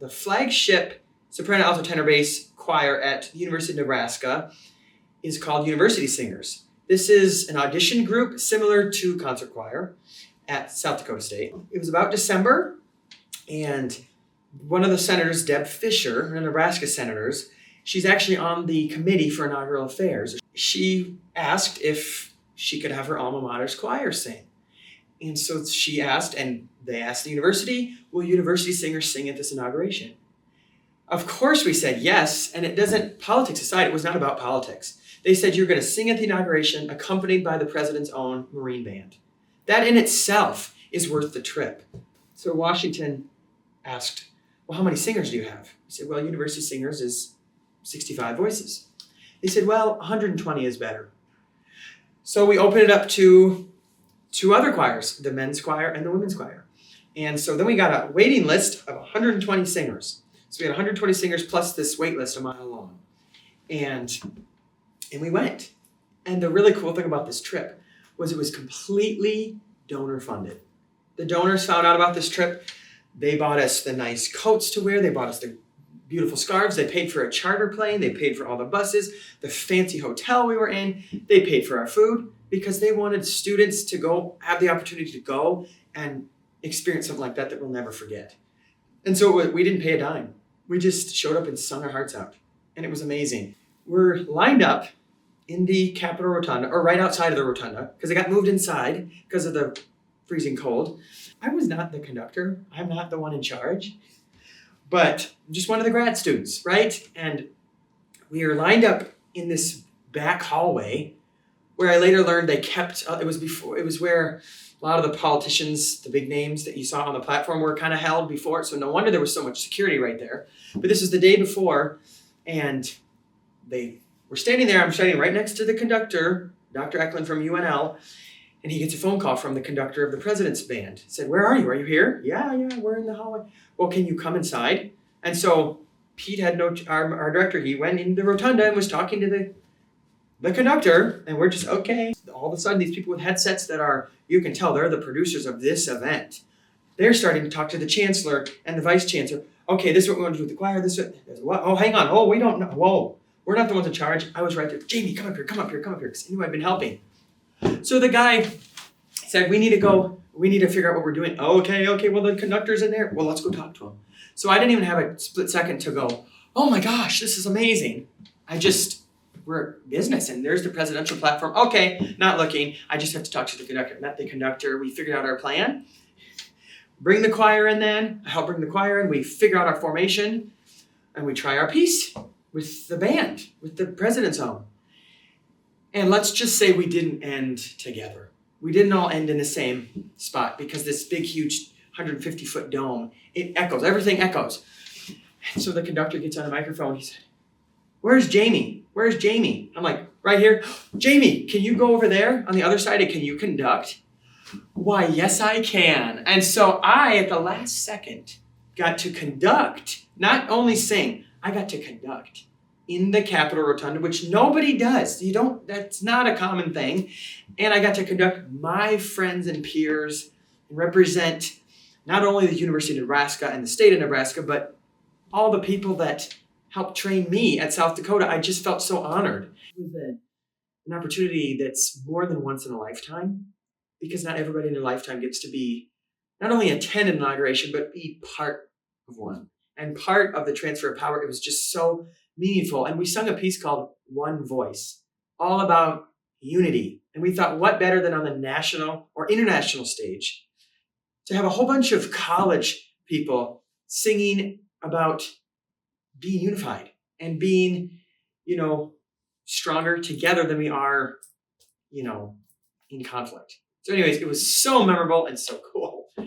The flagship soprano, alto, tenor, bass choir at the University of Nebraska is called University Singers. This is an audition group similar to concert choir at South Dakota State. It was about December, and one of the senators, Deb Fisher, one of the Nebraska senators, she's actually on the committee for inaugural affairs. She asked if she could have her alma mater's choir sing. And so she asked, and they asked the university, will university singers sing at this inauguration? Of course we said yes, and it doesn't, politics aside, it was not about politics. They said you're going to sing at the inauguration accompanied by the president's own Marine band. That in itself is worth the trip. So Washington asked, well, how many singers do you have? We said, well, university singers is 65 voices. They said, well, 120 is better. So we opened it up to two other choirs, the men's choir and the women's choir. And so then we got a waiting list of 120 singers. So we had 120 singers plus this wait list a mile long. And we went. And the really cool thing about this trip was it was completely donor funded. The donors found out about this trip. They bought us the nice coats to wear. They bought us the beautiful scarves. They paid for a charter plane. They paid for all the buses, the fancy hotel we were in. They paid for our food because they wanted students to go have the opportunity to go and experience something like that we'll never forget. And so we didn't pay a dime. We just showed up and sung our hearts out. And it was amazing. We're lined up in the Capitol Rotunda, or right outside of the Rotunda, because it got moved inside because of the freezing cold. I was not the conductor. I'm not the one in charge. But just one of the grad students, right? And we were lined up in this back hallway where I later learned they kept, it was where a lot of the politicians, the big names that you saw on the platform were kind of held before. So no wonder there was so much security right there. But this was the day before, and they were standing there. I'm standing right next to the conductor, Dr. Eklund from UNL, and he gets a phone call from the conductor of the president's band. He said, where are you? Are you here? Yeah, we're in the hallway. Well, can you come inside? And so Pete had our director, he went in the rotunda and was talking to the conductor, and we're just, okay. All of a sudden, these people with headsets that are, you can tell they're the producers of this event. They're starting to talk to the chancellor and the vice chancellor. Okay, this is what we want to do with the choir. This is what, oh, hang on. Oh, we don't know. Whoa, we're not the ones in charge. I was right there. Jamie, come up here, because he knew I'd been helping. So the guy said, we need to go. We need to figure out what we're doing. Okay, well, the conductor's in there. Well, let's go talk to him. So I didn't even have a split second to go, oh my gosh, this is amazing. We're business, and there's the presidential platform. Okay, not looking. I just have to talk to the conductor. Met the conductor. We figured out our plan. Bring the choir in then. I help bring the choir in. We figure out our formation, and we try our piece with the band, with the president's own. And let's just say we didn't end together. We didn't all end in the same spot because this big, huge 150-foot dome, it echoes. Everything echoes. And so the conductor gets on the microphone. He said, where's Jamie? Where's Jamie? I'm like, right here. Jamie, can you go over there on the other side and can you conduct? Why, yes, I can. And so I, at the last second, got to conduct, not only sing, I got to conduct in the Capitol Rotunda, which nobody does. That's not a common thing. And I got to conduct my friends and peers and represent not only the University of Nebraska and the state of Nebraska, but all the people that helped train me at South Dakota. I just felt so honored. It was an opportunity that's more than once in a lifetime, because not everybody in their lifetime gets to be, not only attend an inauguration, but be part of one. And part of the transfer of power, it was just so meaningful. And we sung a piece called One Voice, all about unity. And we thought, what better than on the national or international stage to have a whole bunch of college people singing about being unified and being, stronger together than we are, in conflict. So anyways, it was so memorable and so cool.